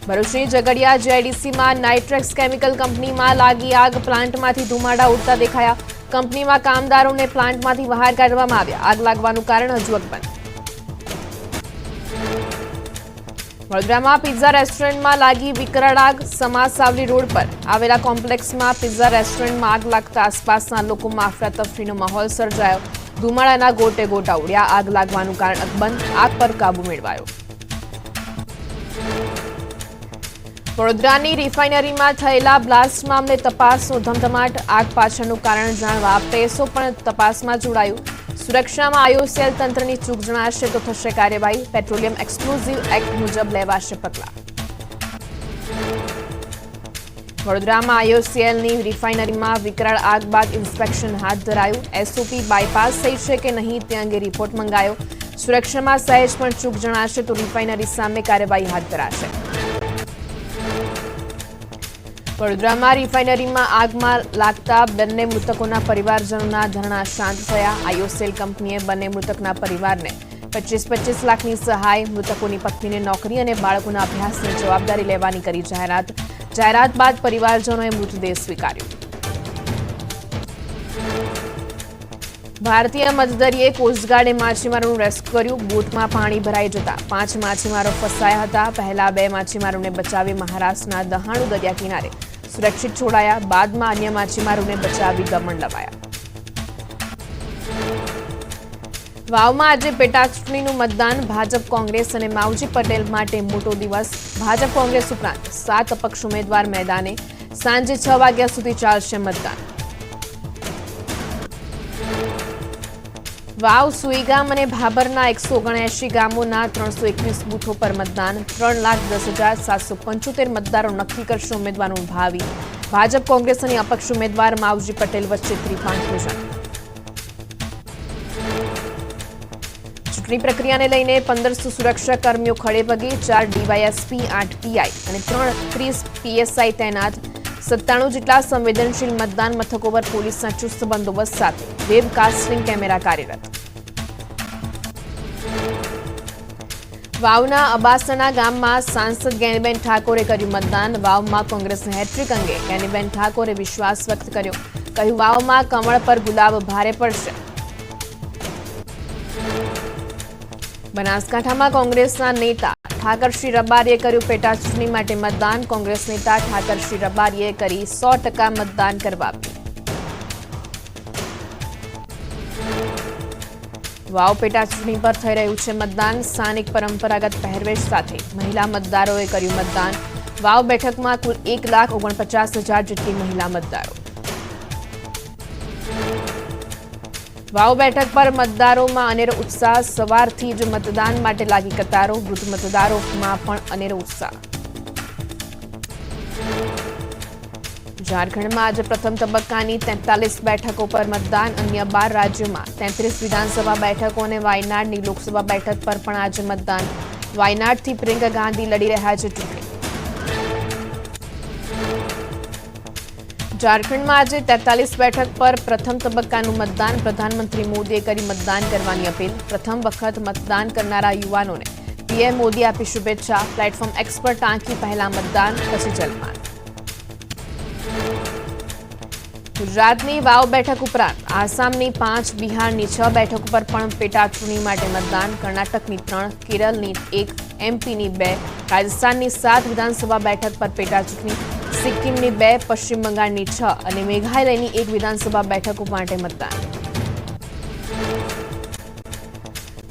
ભરૂચની Jhagadia જીઆઈડીસીમાં Nitrex chemical કંપનીમાં લાગી આગ. પ્લાન્ટમાંથી ધુમાડા ઉડતા દેખાયા. કંપનીમાં કામદારોને પ્લાન્ટમાંથી બહાર કાઢવામાં આવ્યા. આગ લાગવાનું કારણ હજુ અકબંધ. વડોદરામાં પિઝા રેસ્ટોરન્ટમાં લાગી વિકરાળ આગ. સમાજ સાવલી રોડ પર આવેલા કોમ્પ્લેક્સમાં પિઝા રેસ્ટોરન્ટમાં આગ લાગતા આસપાસના લોકોમાં અફરાતફરીનો માહોલ સર્જાયો. ધુમાડાના ગોટે ગોટા ઉડ્યા. આગ લાગવાનું કારણ અકબંધ. આગ પર કાબુ મેળવાયો. વડોદરાની રિફાઇનરીમાં થયેલા બ્લાસ્ટ મામલે તપાસનો ધમધમાટ. આગ પાછળનું કારણ જાણવા પ્રેસો પણ તપાસમાં જોડાયું. સુરક્ષામાં આઈઓસીએલ તંત્રની ચૂક જણાશે તો થશે કાર્યવાહી. પેટ્રોલિયમ એક્સક્લુઝિવ એક્ટ મુજબ લેવાશે પગલાં. વડોદરામાં આઈઓસીએલની રિફાઇનરીમાં વિકરાળ આગ બાદ ઇન્સ્પેક્શન હાથ ધરાયું. એસઓપી બાયપાસ થઈ છે કે નહીં તે અંગે રિપોર્ટ મંગાયો. સુરક્ષામાં સહેજ પણ ચૂક જણાશે તો રિફાઇનરી સામે કાર્યવાહી હાથ ધરાશે. વડોદરામાં રિફાઇનરીમાં આગમાં લાગતા બંને મૃતકોના પરિવારજનોના ધરણા શાંત થયા. આઈઓસીએલ કંપનીએ બંને મૃતકના પરિવારને 25-25 લાખની સહાય, મૃતકોની પત્નીને નોકરી અને બાળકોના અભ્યાસની જવાબદારી લેવાની કરી જાહેરાત. જાહેરાત બાદ પરિવારજનોએ મૃતદેહ સ્વીકાર્યો. ભારતીય મધદરિયે કોસ્ટગાર્ડે માછીમારોનું રેસ્ક્યુ કર્યું. બોટમાં પાણી ભરાઈ જતા 5 માછીમારો ફસાયા હતા. પહેલા 2 માછીમારોને બચાવી મહારાષ્ટ્રના દહાણુ દરિયા કિનારે સુરક્ષિત છોડાયા. બાદમાં અન્ય માછીમારોને બચાવી દમણ લવાયા. વાવમાં આજે પેટા ચૂંટણીનું મતદાન. ભાજપ, કોંગ્રેસ અને માવજી પટેલ માટે મોટો દિવસ. ભાજપ, કોંગ્રેસ ઉપરાંત 7 અપક્ષ ઉમેદવાર મેદાને. સાંજે 6 વાગ્યા સુધી ચાલશે મતદાન. વાવ, સુઈગામ અને ભાભરના 179 ગામોના 321 બૂથો પર મતદાન. 3,10,775 મતદારો નક્કી કરશે ઉમેદવારનું ભાવિ. ભાજપ, કોંગ્રેસ અને અપક્ષ ઉમેદવાર માવજી પટેલ વચ્ચે ત્રિપાંખનું જંગ. ચૂંટણી પ્રક્રિયાને લઈને 1500 સુરક્ષા કર્મીઓ ખડેપગે. 4 ડીવાયએસપી, 8 પીઆઈ અને 30 પીએસઆઈ તૈનાત. 97 જેટલા સંવેદનશીલ મતદાન મથકો પર પોલીસના ચુસ્ત બંદોબસ્ત સાથે વેબકાસ્ટિંગ કેમેરા કાર્યરત. વાવના અબાસણા ગામમાં સાંસદ જ્ઞાનીબેન ઠાકોરે કર્યું મતદાન. વાવમાં કોંગ્રેસના હેટ્રિક અંગે જ્ઞાનીબેન ઠાકોરે વિશ્વાસ વ્યક્ત કર્યો. કહ્યું, વાવમાં કમળ પર ગુલાબ ભારે પડશે. બનાસકાંઠામાં કોંગ્રેસના નેતા ઠાકરશ્રી રબારીએ કર્યું પેટા ચૂંટણી માટે મતદાન. કોંગ્રેસ નેતા ઠાકરશ્રી રબારીએ કરી 100% મતદાન કરવા અપીલ. વાવ પેટા ચૂંટણી પર થઈ રહ્યું છે મતદાન. સ્થાનિક પરંપરાગત પહેરવેશ સાથે મહિલા મતદારોએ કર્યું મતદાન. વાવ બેઠકમાં કુલ 1,49,000 જેટલી મહિલા મતદારો. વાવ બેઠક પર મતદારોમાં અનેરો ઉત્સાહ. સવારથી જ મતદાન માટે લાગી કતારો. વૃદ્ધ મતદારોમાં પણ અનેરો ઉત્સાહ. ઝારખંડમાં આજે પ્રથમ તબક્કાની 43 બેઠકો પર મતદાન. અન્ય 12 રાજ્યોમાં 33 વિધાનસભા બેઠકો અને વાયનાડની લોકસભા બેઠક પર પણ આજે મતદાન. વાયનાડથી પ્રિયંકા ગાંધી લડી રહ્યા છે ચૂંટણી. ઝારખંડમાં આજે 43 બેઠક પર પ્રથમ તબક્કાનું મતદાન. પ્રધાનમંત્રી મોદીએ કરી મતદાન કરવાની અપીલ. પ્રથમ વખત મતદાન કરનારા યુવાનોને પીએમ મોદી આપી શુભેચ્છા. પ્લેટફોર્મ એક્સ પર ટાંકી પહેલા મતદાન, પછી જલપાન. ગુજરાતની વાવ બેઠક ઉપરાંત આસામની 5, બિહારની 6 બેઠકો પર પણ પેટા ચૂંટણી માટે મતદાન. કર્ણાટકની 3, કેરળની 1, એમપીની 2, રાજસ્થાનની 7 વિધાનસભા બેઠક પર પેટા ચૂંટણી. સિક્કિમની 2, પશ્ચિમ બંગાળની 6 અને મેઘાલયની 1 વિધાનસભા બેઠકો માટે મતદાન.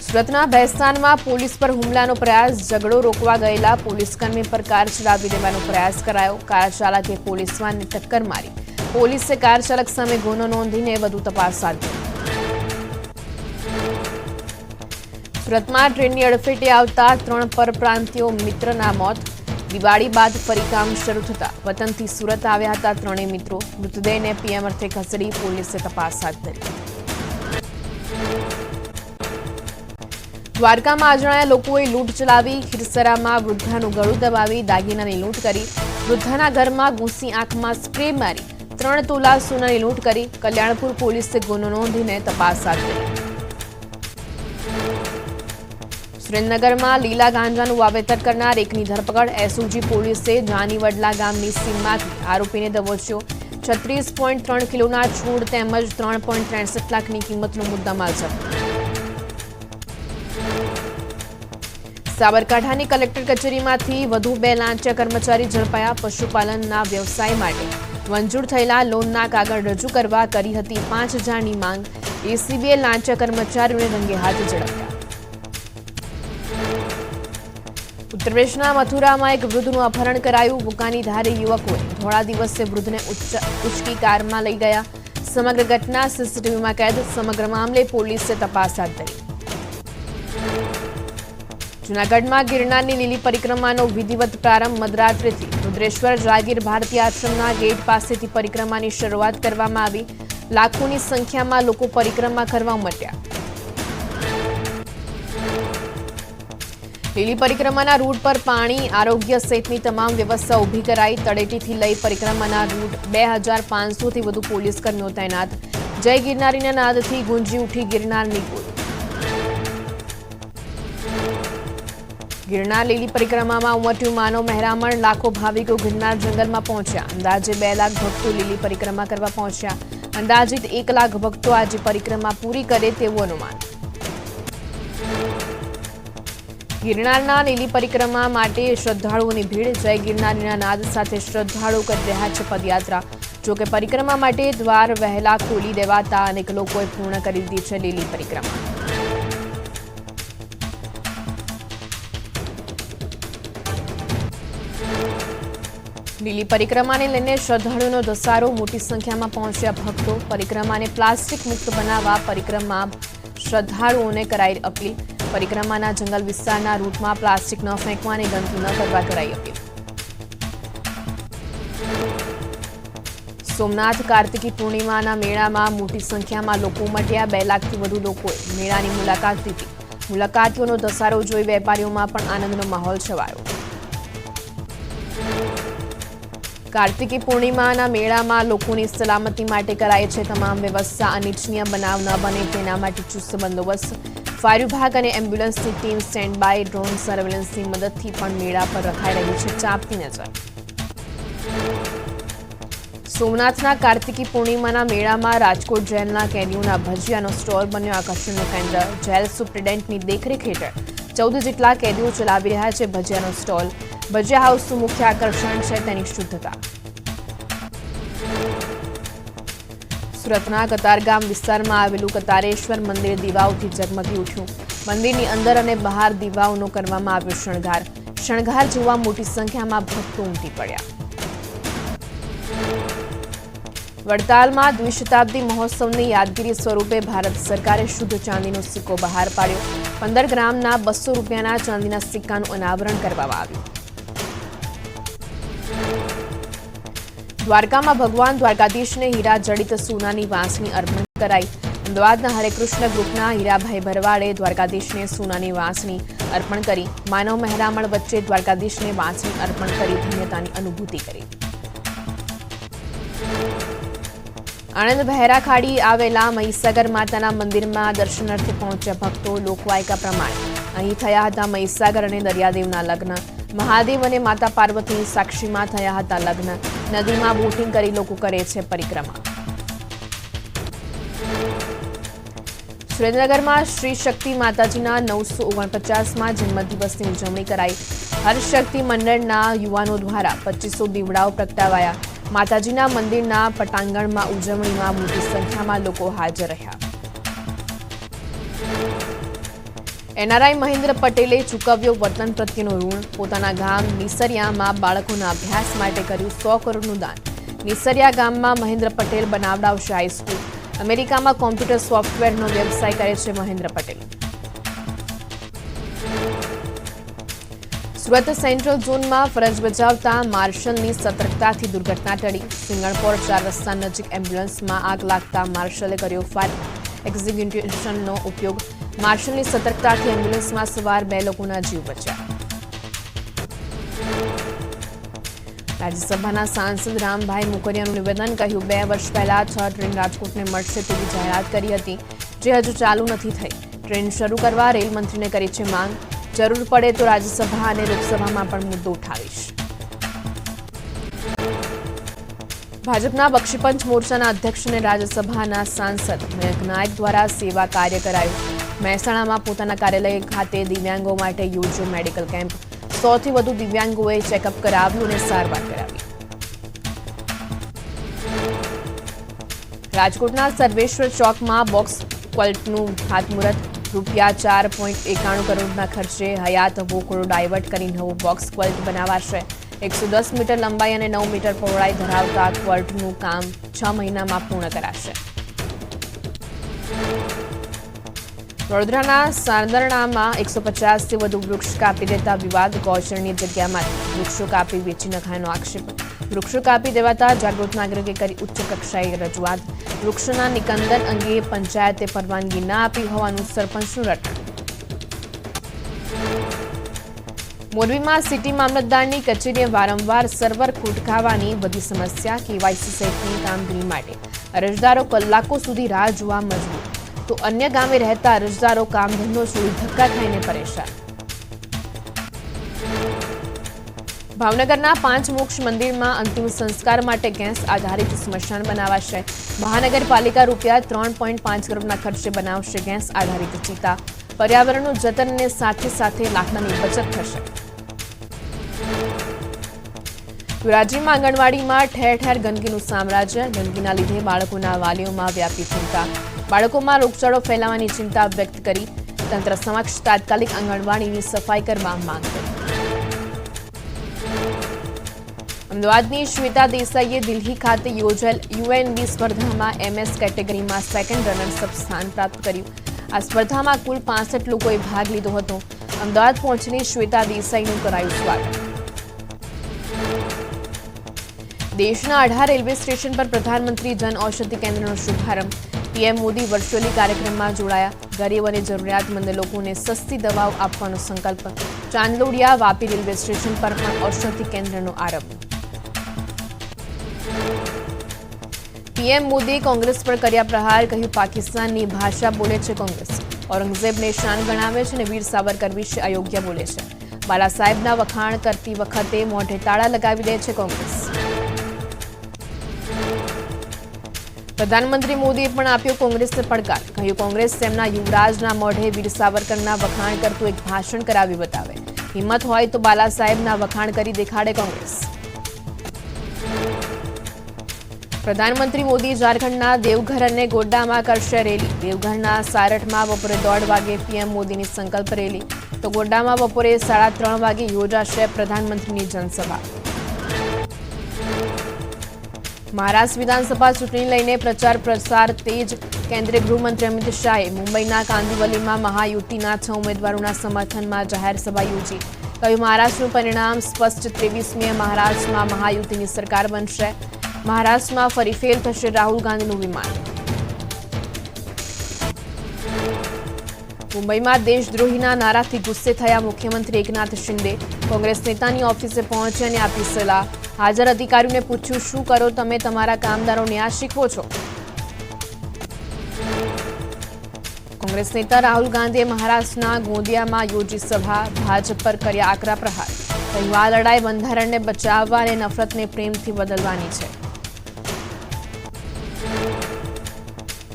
સુરતના ભેસ્તાનમાં પોલીસ પર હુમલાનો પ્રયાસ. ઝઘડો રોકવા ગયેલા પોલીસકર્મી પર કાર ચડાવી દેવાનો પ્રયાસ કરાયો. કાર ચાલકે પોલીસ વાનને ટક્કર મારી. પોલીસે કાર ચાલક સામે ગુનો નોંધીને વધુ તપાસ હાથ ધરી. સુરતમાં ટ્રેનની અડફેટે આવતા 3 પરપ્રાંતિયો મિત્રના મોત. દિવાળી બાદ ફરી કામ શરૂ થતા વતનથી સુરત આવ્યા હતા 3 મિત્રો. મૃતદેહને પીએમ અર્થે ખસેડી પોલીસે તપાસ હાથ ધરી. દ્વારકામાં અજાણ્યા લોકોએ લૂંટ ચલાવી. ખીરસરામાં વૃદ્ધાનું ગળું દબાવી દાગીનાની લૂંટ કરી. વૃદ્ધાના ઘરમાં ઘૂસી આંખમાં સ્પ્રે મારી 3 તોલા સોનાની લૂંટ કરી. કલ્યાણપુર પોલીસે ગુનો નોંધીને તપાસ હાથ ધરી. સુરેન્દ્રનગરમાં લીલા ગાંજાનું વાવેતર કરનાર એકની ધરપકડ. એસઓજી પોલીસે જાનીવડલા ગામની સીમમાંથી આરોપીને દબોચ્યો. 36.3 કિલોના છોડ તેમજ 3.63 લાખની કિંમતનો મુદ્દામાલ જપ્ત. સાબરકાંઠાની કલેક્ટર કચેરીમાંથી વધુ 2 લાંચિયા કર્મચારી ઝડપાયા. પશુપાલનના વ્યવસાય માટે મંજૂર થયેલા લોનના કાગળ રજૂ કરવા કરી હતી 5,000ની માંગ. એસીબીએ લાંચિયા કર્મચારીઓને રંગે હાથ ઝડપ્યા. ઉત્તર પ્રદેશના મથુરામાં એક વૃદ્ધનું અપહરણ કરાયું. બુકાની ધારે યુવકોએ ધોળા દિવસે વૃદ્ધને ઉચકી કારમાં લઈ ગયા. સમગ્ર ઘટના સીસીટીવીમાં કેદ. સમગ્ર મામલે પોલીસે તપાસ હાથ ધરી. જૂનાગઢમાં ગિરનારની લીલી પરિક્રમાનો વિધિવત પ્રારંભ. મધરાત્રિથી રુદ્રેશ્વર જાગીર ભારતી આશ્રમના ગેટ પાસેથી પરિક્રમાની શરૂઆત કરવામાં આવી. લાખોની સંખ્યામાં લોકો પરિક્રમા કરવા ઉમટ્યા. લીલી પરિક્રમાના રૂટ પર પાણી, આરોગ્ય સહિતની તમામ વ્યવસ્થા ઊભી કરાઈ. તળેટીથી લઈ પરિક્રમાના રૂટ 2500થી વધુ પોલીસકર્મીઓ તૈનાત. જય ગિરનારીના નાદથી ગુંજી ઉઠી ગિરનારની કુલ. ગિરનાર લીલી પરિક્રમામાં ઉમટ્યું માનવ મહેરામણ. લાખો ભાવિકો ગિરનાર જંગલમાં પહોંચ્યા. અંદાજે 2 લાખ ભક્તો લીલી પરિક્રમા કરવા પહોંચ્યા. અંદાજિત 1 લાખ ભક્તો આજે પરિક્રમા પૂરી કરે તેવું અનુમાન. ગિરનારના લીલી પરિક્રમા માટે શ્રદ્ધાળુઓની ભીડ. જય ગિરનારીના નાદ સાથે શ્રદ્ધાળુઓ કરી રહ્યા છે પદયાત્રા. જોકે પરિક્રમા માટે દ્વાર વહેલા ખોલી દેવાતા અનેક લોકોએ પૂર્ણ કરી દીધી છે લીલી પરિક્રમા. લીલી પરિક્રમાને લઈને શ્રદ્ધાળુઓનો ધસારો. મોટી સંખ્યામાં પહોંચ્યા ભક્તો. પરિક્રમાને પ્લાસ્ટિક મુક્ત બનાવવા પરિક્રમા શ્રદ્ધાળુઓને કરાઈ અપીલ. પરિક્રમાના જંગલ વિસ્તારના રૂટમાં પ્લાસ્ટિક ન ફેંકવાની, ગંદકી ન કરવા કરાઈ અપીલ. સોમનાથ કાર્તિકી પૂર્ણિમાના મેળામાં મોટી સંખ્યામાં લોકો ઉમટ્યા. 2 લાખથી વધુ લોકોએ મેળાની મુલાકાત લીધી. મુલાકાતીઓનો ધસારો જોઈ વેપારીઓમાં પણ આનંદનો માહોલ છવાયો. કાર્તિકી પૂર્ણિમાના મેળામાં લોકોની સલામતી માટે કરાઈ છે તમામ વ્યવસ્થા. અનિચ્છનીય બનાવ ન બને તેના માટે ચુસ્ત બંદોબસ્ત. ફાયર વિભાગ અને એમ્બ્યુલન્સની ટીમ સ્ટેન્ડ બાય. ડ્રોન સર્વેલન્સની મદદથી પણ મેળા પર રખાઈ રહી છે ચાંપતી નજર. સોમનાથના કાર્તિકી પૂર્ણિમાના મેળામાં રાજકોટ જેલના કેદીઓના ભજીયાનો સ્ટોલ બન્યો આકર્ષણનું કેન્દ્ર. જેલ સુપ્રિન્ટેન્ડન્ટની દેખરેખ હેઠળ 14 જેટલા કેદીઓ ચલાવી રહ્યા છે ભજીયાનો સ્ટોલ. ભજીયા હાઉસનું મુખ્ય આકર્ષણ છે તેની શુદ્ધતા. સુરતના કતારગામ વિસ્તારમાં આવેલું કતારેશ્વર મંદિર દીવાઓથી ઝગમગી ઉઠ્યું. મંદિરની અંદર અને બહાર દીવાઓનો કરવામાં આવ્યો શણગાર. શણગાર જોવા મોટી સંખ્યામાં ભક્તો ઉમટી પડ્યા. વડતાલમાં દ્વિશતાબ્દી મહોત્સવની યાદગીરી સ્વરૂપે ભારત સરકારે શુદ્ધ ચાંદીનો સિક્કો બહાર પાડ્યો. 15 ગ્રામના 200 રૂપિયાના ચાંદીના સિક્કાનું અનાવરણ કરવામાં આવ્યું. દ્વારકામાં ભગવાન દ્વારકાધીશને હીરા જડિત સોનાની વાંસણી અર્પણ કરાઈ. અમદાવાદના હરેકૃષ્ણ ગ્રુપના હીરાભાઈ ભરવાડે દ્વારકાધીશને સોનાની વાંસણી અર્પણ કરી. માનવ મહેરામણ વચ્ચે દ્વારકાધીશને વાંસણી અર્પણ કરી ધન્યતાની અનુભૂતિ કરી. આણંદ બહેરા ખાડી આવેલા મહીસાગર માતાના મંદિરમાં દર્શનાર્થે પહોંચ્યા ભક્તો. લોકવાયકા પ્રમાણે અહીં થયા હતા મહીસાગર અને દરિયાદેવના લગ્ન. મહાદેવ અને માતા પાર્વતીની સાક્ષીમાં થયા હતા લગ્ન. નદીમાં બોટિંગ કરી લોકો કરે છે પરિક્રમા. સુરેન્દ્રનગરમાં શ્રી શક્તિ માતાજીના 949માં જન્મદિવસની ઉજવણી કરાઈ. હરશક્તિ મંડળના યુવાનો દ્વારા 2500 દીવડાઓ પ્રગટાવાયા. માતાજીના મંદિરના પટાંગણમાં ઉજવણીમાં મોટી સંખ્યામાં લોકો હાજર રહ્યા. એનઆરઆઈ મહેન્દ્ર પટેલે ચૂકવ્યો વતન પ્રત્યેનો ઋણ. પોતાના ગામ નિસરિયામાં બાળકોના અભ્યાસ માટે કર્યું 100 કરોડનું દાન. નિસરિયા ગામમાં મહેન્દ્ર પટેલ બનાવડાવશે હાઈસ્કૂલ. અમેરિકામાં કોમ્પ્યુટર સોફ્ટવેરનો વ્યવસાય કરે છે મહેન્દ્ર પટેલ. સુરત સેન્ટ્રલ ઝોનમાં ફરજ બજાવતા માર્શલની સતર્કતાથી દુર્ઘટના ટળી. સિંગણપોર 4 રસ્તા નજીક એમ્બ્યુલન્સમાં આગ લાગતા માર્શલે કર્યો ફાયર એક્ઝિક્યુશનનો ઉપયોગ. માર્શલની સતર્કતાથી એમ્બ્યુલન્સમાં સવાર 2 લોકોના જીવ બચ્યા. રાજ્યસભાના સાંસદ રામભાઈ મોકરિયાનું નિવેદન. કહ્યું 2 વર્ષ પહેલા 6 ટ્રેન રાજકોટને મળશે તેવી જાહેરાત કરી હતી, જે હજુ ચાલુ નથી થઈ. ટ્રેન શરૂ કરવા રેલ મંત્રીને કરી છે માંગ. જરૂર પડે તો રાજ્યસભા અને લોકસભામાં પણ મુદ્દો ઉઠાવીશ. ભાજપના બક્ષીપંચ મોરચાના અધ્યક્ષ અને રાજ્યસભાના સાંસદ મયંક નાયક દ્વારા સેવા કાર્ય કરાયું. મહેસાણામાં પોતાના કાર્યાલય ખાતે દિવ્યાંગો માટે યોજ્યો મેડિકલ કેમ્પ. 100 થી વધુ દિવ્યાંગોએ ચેકઅપ કરાવ્યું અને સારવાર કરાવી. રાજકોટના સર્વેશ્વર ચોકમાં બોક્સ ક્વોલ્ટનું ખાતમુહૂર્ત. ₹4.91 કરોડના ખર્ચે હયાત વોકળો ડાયવર્ટ કરી નવું બોક્સ ક્વોલ્ટ બનાવાશે. 110 મીટર લંબાઈ અને 9 મીટર પહોળાઈ ધરાવતા ક્વોલ્ટનું કામ 6 મહિનામાં પૂર્ણ કરાશે. વડોદરાના સાંદરણામાં 150 થી વધુ વૃક્ષ કાપી દેતા વિવાદ. ગૌચરની જગ્યામાં વૃક્ષો કાપી વેચી નખાયાનો આક્ષેપ. વૃક્ષો કાપી દેવાતા જાગૃત નાગરિકે કરી ઉચ્ચ કક્ષાએ રજૂઆત. વૃક્ષોના નિકંદન અંગે પંચાયતે પરવાનગી ના આપી હોવાનું સરપંચનું રટણ. મોરબીમાં સિટી મામલતદારની કચેરીએ વારંવાર સર્વર ખોટકાવાની વધી સમસ્યા. કેવાયસી સહિતની કામગીરી માટે અરજદારો કલાકો સુધી રાહ જોવા મજબૂર, તો અન્ય ગામે રહેતા અરજદારો કામ ધંધો છોડી ધક્કા ખાઈને પરેશાન. ભાવનગરના 5 મોક્ષ મંદિરમાં અંતિમ સંસ્કાર માટે ગેસ આધારિત સ્મશાન બનાવાશે. મહાનગરપાલિકા ₹3.5 કરોડના ખર્ચે બનાવશે ગેસ આધારિત ચિતા. પર્યાવરણનું જતન અને સાથે સાથે લાકડાની બચત થશે. ધોરાજીમાં આંગણવાડીમાં ઠેર ઠેર ગંદકીનું સામ્રાજ્ય. ગંદકીના લીધે બાળકોના વાલીઓમાં વ્યાપી ચિંતા. બાળકોમાં રોગચાળો ફેલાવાની ચિંતા વ્યક્ત કરી તંત્ર સમક્ષ તાત્કાલિક આંગણવાડીની સફાઈ કરવા માંગ કરી. અમદાવાદની શ્વેતા દેસાઈએ દિલ્હી ખાતે યોજાયેલ યુએનબી સ્પર્ધામાં MS કેટેગરીમાં સેકન્ડ રનર્સઅપ સ્થાન પ્રાપ્ત કર્યું. આ સ્પર્ધામાં કુલ 65 લોકોએ ભાગ લીધો હતો. અમદાવાદ પહોંચેલી શ્વેતા દેસાઈનું કરાયું સ્વાગત. દેશના 18 રેલવે સ્ટેશન પર પ્રધાનમંત્રી જન ઔષધિ કેન્દ્રનો શુભારંભ. પીએમ મોદી વર્ચ્યુઅલી કાર્યક્રમમાં જોડાયા. ગરીબ અને જરૂરિયાતમંદ લોકોને સસ્તી દવાઓ આપવાનો સંકલ્પ. ચાંદલોડિયા વાપી રેલવે સ્ટેશન પર પણ ઔષધિ કેન્દ્રનો આરંભ. પીએમ મોદીએ કોંગ્રેસ પર કર્યા પ્રહાર. કહ્યું, પાકિસ્તાનની ભાષા બોલે છે કોંગ્રેસ. ઔરંગઝેબને શાન ગણાવે છે અને વીર સાવરકર વિશે અયોગ્ય બોલે છે. બાલા સાહેબના વખાણ કરતી વખતે મોઢે તાળા લગાવી દે છે કોંગ્રેસ. પ્રધાનમંત્રી મોદીએ પણ આપ્યો કોંગ્રેસને પડકાર. કહ્યું, કોંગ્રેસ તેમના યુવરાજના મોઢે વીર સાવરકરના વખાણ કરતું એક ભાષણ કરાવી બતાવે. હિંમત હોય તો બાલા સાહેબના વખાણ કરી દેખાડે કોંગ્રેસ. પ્રધાનમંત્રી મોદી ઝારખંડના દેવઘર અને ગોડ્ડામાં કરશે રેલી. દેવઘરના સારઠમાં બપોરે 1:30 વાગે પીએમ મોદીની સંકલ્પ રેલી, તો ગોડ્ડામાં બપોરે 3:30 વાગે યોજાશે પ્રધાનમંત્રીની જનસભા. મહારાષ્ટ્ર વિધાનસભા ચૂંટણી લઈને પ્રચાર પ્રસાર તેજ. કેન્દ્રીય ગૃહમંત્રી અમિત શાહે મુંબઈના કાંદિવલીમાં મહાયુતિના 6 ઉમેદવારોના સમર્થનમાં જાહેર સભા યોજી. કહ્યું, મહારાષ્ટ્રનું પરિણામ સ્પષ્ટ. 23મીએ મહારાષ્ટ્રમાં મહાયુતિની સરકાર બનશે. મહારાષ્ટ્રમાં ફરી ફેલ થશે રાહુલ ગાંધીનું વિમાન. મુંબઈમાં દેશદ્રોહીના નારાથી ગુસ્સે થયા મુખ્યમંત્રી એકનાથ શિંદે. કોંગ્રેસ નેતાની ઓફિસે પહોંચ્યા અને આપી સલાહ. હાજર અધિકારીઓને પૂછ્યું, શું કરો તમે તમારા કામદારોને આ શીખવો છો? કોંગ્રેસ નેતા રાહુલ ગાંધીએ મહારાષ્ટ્રના ગોંદિયામાં યોજી સભા. ભાજપ પર કર્યા આકરા પ્રહાર. કહ્યું, આ લડાઈ બંધારણને બચાવવા અને નફરતને પ્રેમથી બદલવાની છે.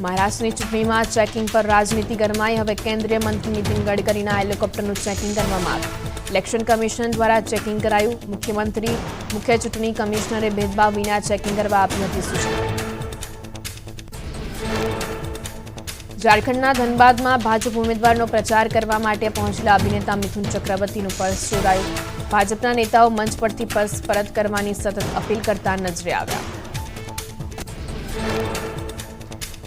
મહારાષ્ટ્રની ચૂંટણીમાં ચેકિંગ પર રાજનીતિ ગરમાઈ. હવે કેન્દ્રીય મંત્રી નીતિન ગડકરીના હેલિકોપ્ટરનું ચેકિંગ કરવામાં આવ્યું. ઇલેક્શન કમિશન દ્વારા ચેકિંગ કરાયું. મુખ્ય ચૂંટણી કમિશનરે ભેદભાવ વિના ચેકિંગ કરવા આપી હતી સૂચના. ઝારખંડના ધનબાદમાં ભાજપ ઉમેદવારનો પ્રચાર કરવા માટે પહોંચેલા અભિનેતા મિથુન ચક્રવર્તીનું પર્સ ચોરાયું. ભાજપના નેતાઓ મંચ પરથી પર્સ પરત કરવાની સતત અપીલ કરતા નજરે આવ્યા.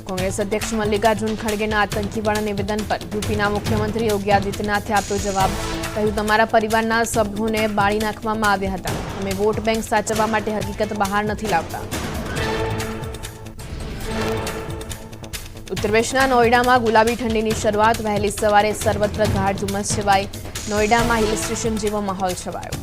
કોંગ્રેસ અધ્યક્ષ મલ્લિકાર્જુન ખડગેના આતંકીવાળા નિવેદન પર યુપીના મુખ્યમંત્રી યોગી આદિત્યનાથે આપ્યો જવાબ. કહ્યું, તમારા પરિવારના સભ્યોને બાળી નાખવામાં આવ્યા હતા. અમે વોટ બેંક સાચવવા માટે હકીકત બહાર નથી લાવતા. ઉત્તર પ્રદેશના નોઈડામાં ગુલાબી ઠંડીની શરૂઆત. વહેલી સવારે સર્વત્ર ગાઢ ધુમ્મસ છવાઈ. નોઈડામાં હિલ સ્ટેશન જેવો માહોલ છવાયો.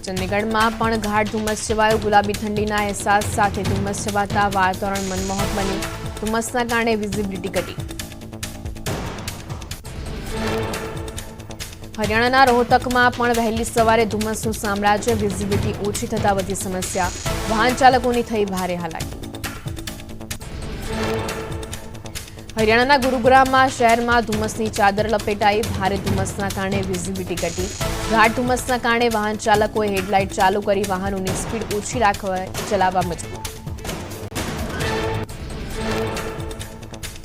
ચંદીગઢમાં પણ ગાઢ ધુમ્મસ છવાયો. ગુલાબી ઠંડીના અહેસાસ સાથે ધુમ્મસ છવાતા વાતાવરણ મનમોહક બન્યું. ધુમ્મસના કારણે વિઝિબિલિટી ઘટી. હરિયાણાના રોહતકમાં પણ વહેલી સવારે ધુમ્મસનું સામ્રાજ્ય, વિઝિબિલિટી ઓછી થતા વધી સમસ્યા, વાહન ચાલકોની થઈ ભારે હાલાકી. હરિયાણાના ગુરુગ્રામમાં શહેરમાં ધુમ્મસની ચાદર લપેટાઈ, ભારે ધુમ્મસના કારણે વિઝિબિલિટી ઘટી, ઘાટ ધુમ્મસના કારણે વાહન ચાલકોએ હેડલાઇટ ચાલુ કરી વાહનોની સ્પીડ ઓછી રાખવા ચલાવવા મજબૂર.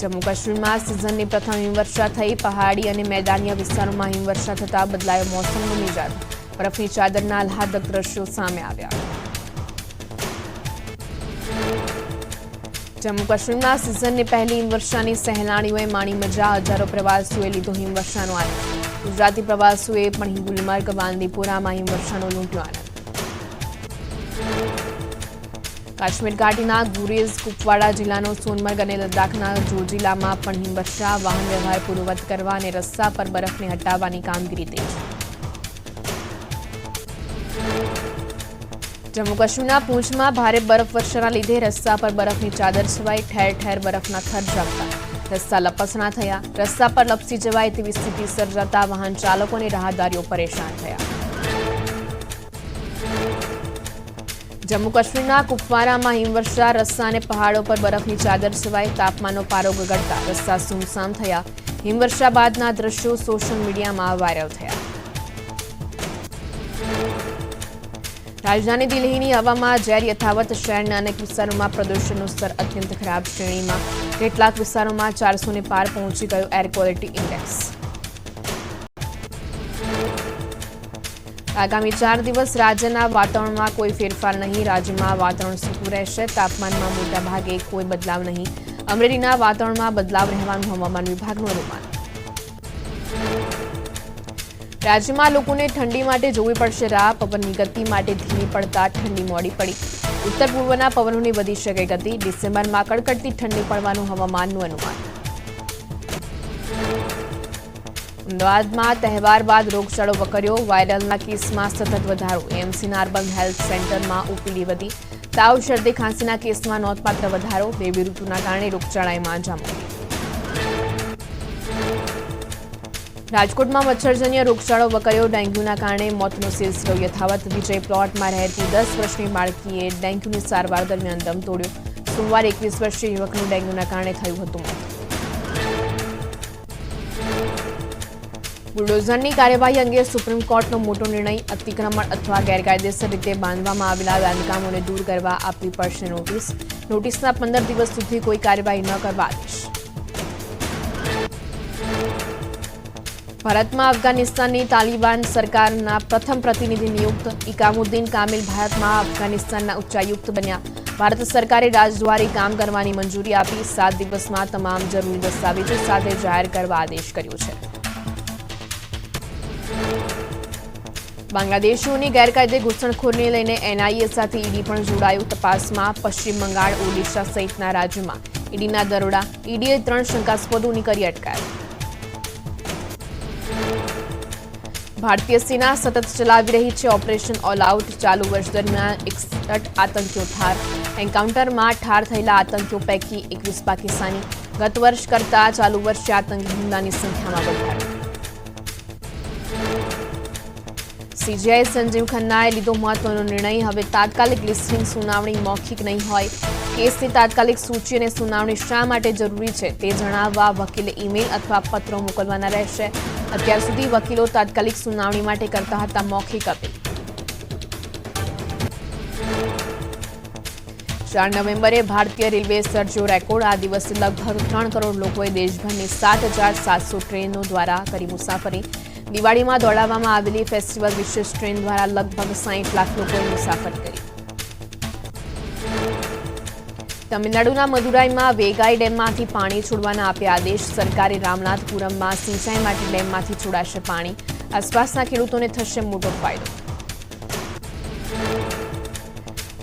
જમ્મુ કાશ્મીરમાં સિઝનની પ્રથમ હિમવર્ષા થઈ, પહાડી અને મેદાનીય વિસ્તારોમાં હિમવર્ષા થતાં બદલાયો મોસમનો મિજાજ, બરફની ચાદરના આહલાદક દ્રશ્યો સામે આવ્યા. જમ્મુ કાશ્મીરમાં સિઝનની પહેલી હિમવર્ષાની સહેલાણીઓએ માણી મજા, હજારો પ્રવાસીઓએ લીધો હિમવર્ષાનો આનંદ. ગુજરાતી પ્રવાસીઓએ પણ ગુલમર્ગ, બાંદીપોરામાં હિમવર્ષાનો લૂંટ્યો આનંદ. કાશ્મીર ઘાટીના ગુરેઝ, કુપવાડા જિલ્લાનો સોનમર્ગ અને લદ્દાખના જોજિલામાં પણ હિમવર્ષા, વાહન વ્યવહાર પૂર્વવત કરવા અને રસ્તા પર બરફને હટાવવાની કામગીરી તેજ. જમ્મુ કાશ્મીરના પૂંછમાં ભારે બરફવર્ષાના લીધે રસ્તા પર બરફની ચાદર છવાઈ, ઠેર ઠેર બરફના થર જામતા, રસ્તા લપસણા થયા, રસ્તા પર લપસી જવાય તેવી સ્થિતિ સર્જાતા વાહન ચાલકો અને રાહદારીઓ પરેશાન થયા. જમ્મુ કાશ્મીરના કુપવારામાં હિમવર્ષા, રસ્તા અને પહાડો પર બરફની ચાદર છવાઈ, તાપમાનનો પારો ગગડતા રસ્તા સુમસામ થયા. હિમવર્ષા બાદના દ્રશ્યો સોશિયલ મીડિયામાં વાયરલ થયા. રાજધાની દિલ્હીની હવામાં ઝેર યથાવત, શહેરના અનેક વિસ્તારોમાં પ્રદૂષણનું સ્તર અત્યંત ખરાબ શ્રેણીમાં, કેટલાક વિસ્તારોમાં 400 પાર પહોંચી ગયો એર ક્વોલિટી ઇન્ડેક્સ. આગામી 4 દિવસ રાજ્યના વાતાવરણમાં કોઈ ફેરફાર નહીં, રાજ્યમાં વાતાવરણ સૂકું રહેશે, તાપમાનમાં મોટા ભાગે કોઈ બદલાવ નહીં, અમરેલીના વાતાવરણમાં બદલાવ રહેવાનું હવામાન વિભાગનું અનુમાન. રાજ્યમાં લોકોને ઠંડી માટે જોવી પડશે રાહ, પવનની ગતિ માટે ધીમી પડતા ઠંડી મોડી પડી, ઉત્તર પૂર્વના પવનોની વધી શકે ગતિ, ડિસેમ્બરમાં કડકડતી ઠંડી પડવાનું હવામાનનું અનુમાન. અમદાવાદમાં તહેવાર બાદ રોગચાળો વકર્યો, વાયરલના કેસમાં સતત વધારો, એએમસીના અર્બન હેલ્થ સેન્ટરમાં ઓપીડી વધી, તાવ, શરદી, ખાંસીના કેસમાં નોંધપાત્ર વધારો, બેવી ઋતુના કારણે રોગચાળાએ માંજા મૂકી. રાજકોટમાં મચ્છરજન્ય રોગચાળો વકર્યો, ડેન્ગ્યુના કારણે મોતનો સિલસિલો યથાવત, વિજય પ્લોટમાં રહેતી 10 વર્ષની બાળકીએ ડેન્ગ્યુની સારવાર દરમિયાન દમ તોડ્યો, સોમવારે 21 વર્ષીય યુવકનું ડેન્ગ્યુના કારણે થયું હતું મોત. બુલડોઝરની કાર્યવાહી અંગે સુપ્રીમ કોર્ટનો મોટો નિર્ણય, અતિક્રમણ અથવા ગેરકાયદેસર રીતે બાંધવામાં આવેલા બાંધકામોને દૂર કરવા આપવી પડશે નોટિસ, નોટિસના 15 દિવસ સુધી કોઈ કાર્યવાહી ન કરવા આદેશ. ભારતમાં અફઘાનિસ્તાનની તાલિબાન સરકારના પ્રથમ પ્રતિનિધિ નિયુક્ત, ઇકામુદ્દીન કામિલ ભારતમાં અફઘાનિસ્તાનના ઉચ્ચાયુક્ત બન્યા, ભારત સરકારે રાજદ્વારી કામ કરવાની મંજૂરી આપી, 7 દિવસમાં તમામ જરૂરી દસ્તાવેજો સાથે જાહેર કરવા આદેશ કર્યો છે. બાંગ્લાદેશીઓની ગેરકાયદે ઘૂસણખોરીને લઈને એનઆઈએ સાથે ઈડી પણ જોડાયું, તપાસમાં પશ્ચિમ બંગાળ, ઓડિશા સહિતના રાજ્યોમાં ઈડીના દરોડા, ઈડીએ 3 શંકાસ્પદોની કરી અટકાયત. ભારતીય સેના સતત ચલાવી રહી છે ઓપરેશન ઓલ આઉટ, ચાલુ વર્ષ દરમિયાન 61 આતંકીઓ ઠાર, એન્કાઉન્ટરમાં ઠાર થયેલા આતંકીઓ પૈકી 21 પાકિસ્તાની, ગત વર્ષ કરતાં ચાલુ વર્ષે આતંકી હુમલાની સંખ્યામાં વધારો. સીજીઆઈ સંજીવ ખન્નાએ લીધો મહત્વનો નિર્ણય, હવે તાત્કાલિક લિસ્ટિંગ સુનાવણી મૌખિક નહીં હોય, કેસની તાત્કાલિક સૂચિ અને સુનાવણી શા માટે જરૂરી છે તે જણાવવા વકીલે ઈમેલ અથવા પત્રો મોકલવાના રહેશે. અત્યાર સુધી વકીલો તાત્કાલિક સુનાવણી માટે કરતા હતા મૌખિક અપીલ. 4 નવેમ્બરે ભારતીય રેલવે સર્જ્યો રેકોર્ડ, આ દિવસે લગભગ 3 કરોડ લોકોએ દેશભરની 7,700 ટ્રેનો દ્વારા કરી મુસાફરી. દિવાળીમાં દોડાવવામાં આવેલી ફેસ્ટિવલ વિશેષ ટ્રેન દ્વારા લગભગ 60 લાખ લોકોએ મુસાફરી કરી. તમિલનાડુના મદુરાઈમાં વેગાઈ ડેમમાંથી પાણી છોડવાના આપ્યા આદેશ, સરકારે રામનાથપુરમમાં સિંચાઈ માટે ડેમમાંથી છોડાશે પાણી, આસપાસના ખેડૂતોને થશે મોટો ફાયદો.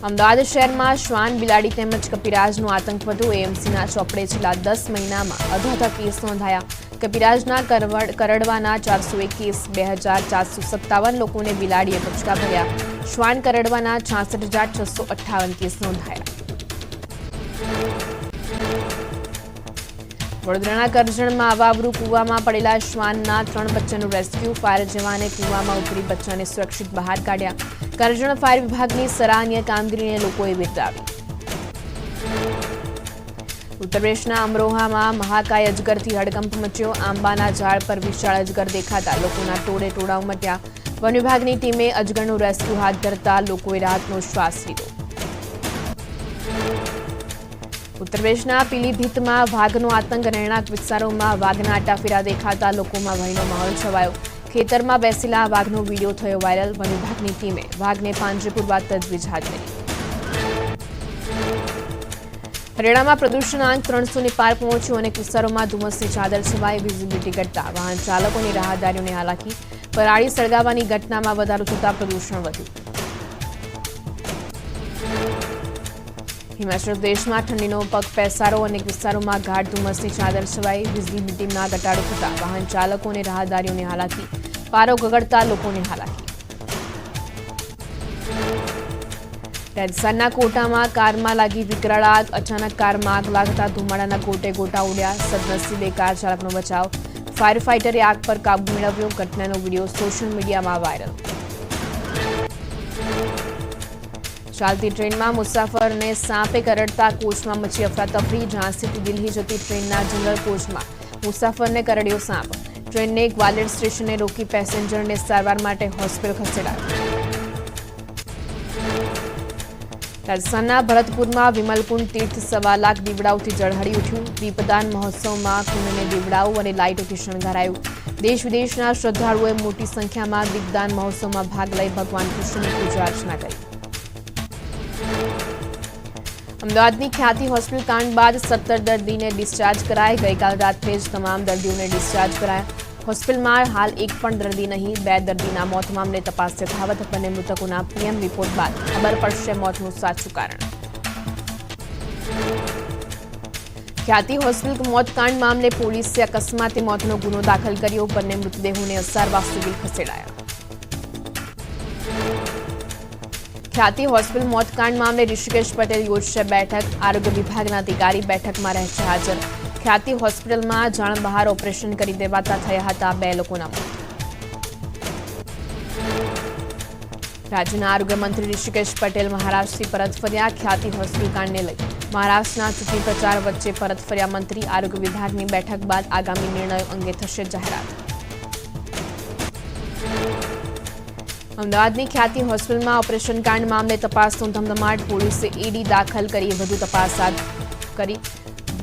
અમદાવાદ શહેરમાં શ્વાન, બિલાડી તેમજ કપિરાજનો આતંક વધ્યો, એએમસીના ચોપડે છેલ્લા 10 મહિનામાં 18 કેસ નોંધાયા, કપિરાજના કરડવાના 401 કેસ, 2,457 લોકોને બિલાડીએ બચકા ભર્યા, શ્વાન કરડવાના 66,658 કેસ નોંધાયા. વડોદરાના કરજણમાં અવાવરૂ કૂવામાં પડેલા શ્વાનના 3 બચ્ચાનું રેસ્ક્યુ. ફાયર જવાને કૂવામાં ઉતરી બચ્ચાને સુરક્ષિત બહાર કાઢ્યા. કરજણ ફાયર વિભાગની સરાહનીય કામગીરીને લોકોએ બિરદાવી. ઉત્તર પ્રદેશના અમરોહામાં મહાકાય અજગરથી હડકંપ મચ્યો. આંબાના ઝાડ પર વિશાળ અજગર દેખાતા લોકોના ટોળે ઉમટ્યા. વન વિભાગની ટીમે અજગરનું રેસ્ક્યુ હાથ ધરતા લોકોએ રાહતનો શ્વાસ લીધો. ઉત્તર પ્રદેશના પીલીભીતમાં વાઘનો આતંક. રહેણાંક વિસ્તારોમાં વાઘના આટાફેરા દેખાતા લોકોમાં ભયનો માહોલ છવાયો. ખેતરમાં બેસેલા વાઘનો વિડીયો થયો વાયરલ. વન વિભાગની ટીમે વાઘને પાંજરે પૂરવા તજવીજ હાથ ધરી. હરિયાણામાં પ્રદૂષણાંક 300 પાર પહોંચ્યું. અનેક વિસ્તારોમાં ધુમ્મસની ચાદર છવાઈ. વિઝિબિલિટી ઘટતા વાહન ચાલકોની રાહદારીઓને હાલાકી. પરાળી સળગાવવાની ઘટનામાં વધારો થતા પ્રદૂષણ વધ્યું. હિમાચલ પ્રદેશમાં ઠંડીનો પગ પેસારો. અનેક વિસ્તારોમાં ગાઢ ધુમ્મસની ચાદર છવાઈ. વિઝિબિલિટીમાં ઘટાડો થતા વાહન ચાલકો અને રાહદારીઓને હાલાકી. પારો ગગડતા લોકોને હાલાકી. રાજસ્થાનના કોટામાં કારમાં લાગી વિકરાળ આગ. અચાનક કારમાં આગ લાગતા ધુમાડાના ગોટે ગોટા ઉડ્યા. સદનસીબે કાર ચાલકનો બચાવ. ફાયર ફાઇટરે આગ પર કાબુ મેળવ્યો. ઘટનાનો વિડીયો સોશિયલ મીડિયામાં વાયરલ. ચાલતી ટ્રેનમાં મુસાફરને સાપે કરડતા કોચમાં મચી અફરાતફરી. ઝાંસીથી દિલ્હી જતી ટ્રેનના જનરલ કોચમાં મુસાફરને કરડ્યો સાપ. ટ્રેનને ગ્વાલિયર સ્ટેશને રોકી પેસેન્જરને સારવાર માટે હોસ્પિટલ ખસેડાયો. રાજસ્થાનના ભરતપુરમાં વિમલકુંડ તીર્થ 1.25 લાખ દીવડાઓથી ઝળહળી ઉઠ્યું. દીપદાન મહોત્સવમાં કુંડને દીવડાઓ અને લાઇટોથી શણગારાયું. દેશ વિદેશના શ્રદ્ધાળુઓએ મોટી સંખ્યામાં દીપદાન મહોત્સવમાં ભાગ લઈ ભગવાન કૃષ્ણની પૂજા અર્ચના કરી. અમદાવાદની ખ્યાતિ હોસ્પિટલ કાંડ બાદ 17 દર્દીને ડિસ્ચાર્જ કરાયા. ગઈકાલ રાત્રે જ તમામ દર્દીઓને ડિસ્ચાર્જ કરાયા. હોસ્પિટલમાં હાલ એક પણ દર્દી નહીં. 2 દર્દીના મોત મામલે તપાસ યથાવત. બંને મૃતકોના પીએમ રિપોર્ટ બાદ ખબર પડશે મોતનું સાચું કારણ. ખ્યાતિ હોસ્પિટલ મોતકાંડ મામલે પોલીસે અકસ્માતે મોતનો ગુનો દાખલ કર્યો. બંને મૃતદેહોને અસારવા સિવિલ ખસેડાયા. ખ્યાતિ હોસ્પિટલ મોતકાંડ મામલે ઋષિકેશ પટેલ યોજશે બેઠક. આરોગ્ય વિભાગના અધિકારી બેઠકમાં રહેશે હાજર. ખ્યાતિ હોસ્પિટલમાં જાણ બહાર ઓપરેશન કરી દેવાતા થયા હતા 2 લોકોના મોત. રાજ્યના આરોગ્ય મંત્રી ઋષિકેશ પટેલ મહારાષ્ટ્રથી પરત ફર્યા. ખ્યાતિ હોસ્પિટલ કાંડને લઈ મહારાષ્ટ્રના ચૂંટણી પ્રચાર વચ્ચે પરત ફર્યા મંત્રી. આરોગ્ય વિભાગની બેઠક બાદ આગામી નિર્ણયો અંગે થશે જાહેરાત. અમદાવાદની ખ્યાતિ હોસ્પિટલમાં ઓપરેશન કાંડ મામલે તપાસનો ધમધમાટ. પોલીસે ઈડી દાખલ કરી વધુ તપાસ હાથ કરી.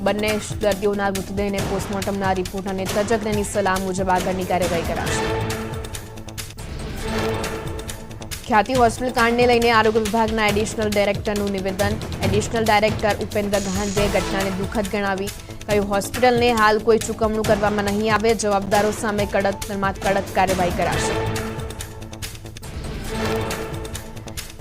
બંને દર્દીઓના મૃતદેહને પોસ્ટમોર્ટમના રિપોર્ટ અને તજજ્ઞની સલાહ મુજબ આગળની કાર્યવાહી કરાશે. ખ્યાતિ હોસ્પિટલ કાંડને લઈને આરોગ્ય વિભાગના એડિશનલ ડાયરેક્ટરનું નિવેદન. એડિશનલ ડાયરેક્ટર ઉપેન્દ્ર ગાંધીએ ઘટનાને દુઃખદ ગણાવી. કહ્યું, હોસ્પિટલને હાલ કોઈ ચૂકવણું કરવામાં નહીં આવે. જવાબદારો સામે કડક કાર્યવાહી કરાશે.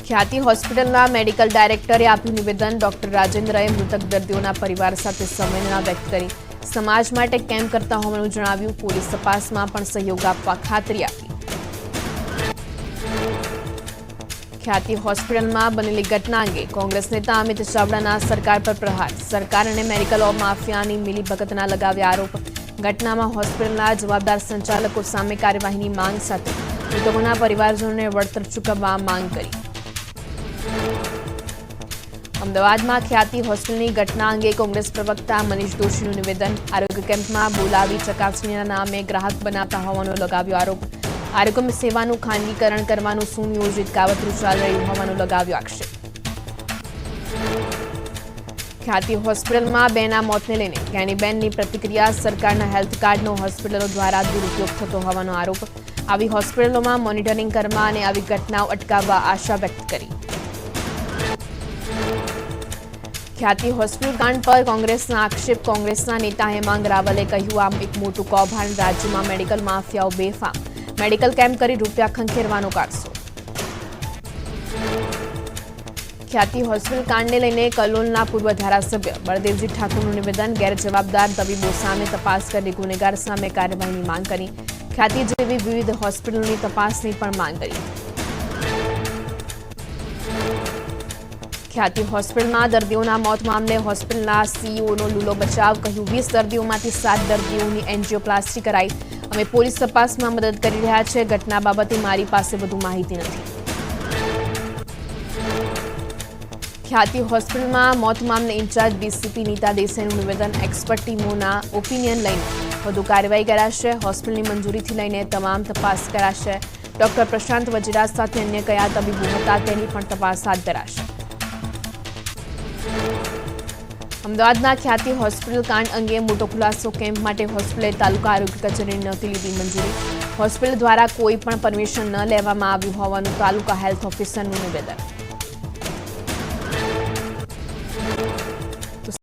ખ્યાતિ હોસ્પિટલના મેડિકલ ડાયરેક્ટરે આપ્યું નિવેદન. ડોક્ટર રાજેન્દ્રએ મૃતક દર્દીઓના પરિવાર સાથે સંવેદના વ્યક્ત કરી. સમાજ માટે કેમ્પ કરતા હોવાનું જણાવ્યું. પોલીસ તપાસમાં પણ સહયોગ આપવા ખાતરી આપી. ખ્યાતિ હોસ્પિટલમાં બનેલી ઘટના અંગે કોંગ્રેસ નેતા અમિત ચાવડાના સરકાર પર પ્રહાર. સરકાર અને મેડિકલ માફિયાની મિલીભગતના લગાવ્યા આરોપ. ઘટનામાં હોસ્પિટલના જવાબદાર સંચાલકો સામે કાર્યવાહીની માંગ સાથે મૃતકોના પરિવારજનોને વળતર ચૂકવવા માંગ કરી. અમદાવાદમાં ખ્યાતિ હોસ્પિટલની ઘટના અંગે કોંગ્રેસ પ્રવક્તા મનીષ દોશીનું નિવેદન. આરોગ્ય કેમ્પમાં બોલાવી ચકાસણીના નામે ગ્રાહક બનાવતા હોવાનો લગાવ્યો આરોપ. આરોગ્ય સેવાનું ખાનગીકરણ કરવાનું સુનિયોજિત કાવતરું ચાલી રહ્યું હોવાનો લગાવ્યો આક્ષેપ. ખ્યાતિ હોસ્પિટલમાં 2ના મોતને લઈને જ્ઞાનીબેનની પ્રતિક્રિયા. સરકારના હેલ્થ કાર્ડનો હોસ્પિટલો દ્વારા દુરુપયોગ થતો હોવાનો આરોપ. આવી હોસ્પિટલોમાં મોનિટરિંગ કરવા અને આવી ઘટનાઓ અટકાવવા આશા વ્યક્ત કરી. ખ્યાતિ હોસ્પિટલ કાંડ પર કોંગ્રેસના આક્ષેપ. કોંગ્રેસના નેતા હેમાંગ રાવલે કહ્યું, આમ એક મોટું કૌભાંડ. રાજ્યમાં મેડિકલ માફિયાઓ બેફામ. મેડિકલ કેમ્પ કરી રૂપિયા ખંખેરવાનો કારસો. ખ્યાતિ હોસ્પિટલ કાંડને લઈને કલોલના પૂર્વ ધારાસભ્ય બળદેવજી ઠાકોરનું નિવેદન. ગેરજવાબદાર તબીબો સામે તપાસ કરી ગુનેગાર સામે કાર્યવાહીની માંગ કરી. ખ્યાતિ જેવી વિવિધ હોસ્પિટલોની તપાસની પણ માંગ કરી. ખ્યાતિ હોસ્પિટલમાં દર્દીઓના મોત મામલે હોસ્પિટલના સીઈઓનો લૂલો બચાવ, કહ્યું 20 દર્દીઓમાંથી 7 દર્દીઓની એન્જિયોપ્લાસ્ટી કરાઈ. અમે પોલીસ તપાસમાં મદદ કરી રહ્યા છે. ઘટના બાબતે મારી પાસે વધુ માહિતી નથી. ખ્યાતિ હોસ્પિટલમાં મોત મામલે ઇન્ચાર્જ ડીસીપી નીતા દેસાઈનું નિવેદન, એક્સપર્ટ ટીમોના ઓપિનિયન લઈને વધુ કાર્યવાહી કરાશે. હોસ્પિટલની મંજૂરીથી લઈને તમામ તપાસ કરાશે. ડોક્ટર પ્રશાંત વજેરા સાથે અન્ય કયા તબીબો હતા તેની પણ તપાસ હાથ ધરાશે. અમદાવાદના ખ્યાતિ હોસ્પિટલ કાંડ અંગે મોટો ખુલાસો, કેમ્પ માટે હોસ્પિટલે તાલુકા આરોગ્ય કચેરીની નહોતી લીધી મંજૂરી. હોસ્પિટલ દ્વારા કોઈ પણ પરમિશન ન લેવામાં આવ્યું હોવાનું તાલુકા હેલ્થ ઓફિસરનું નિવેદન.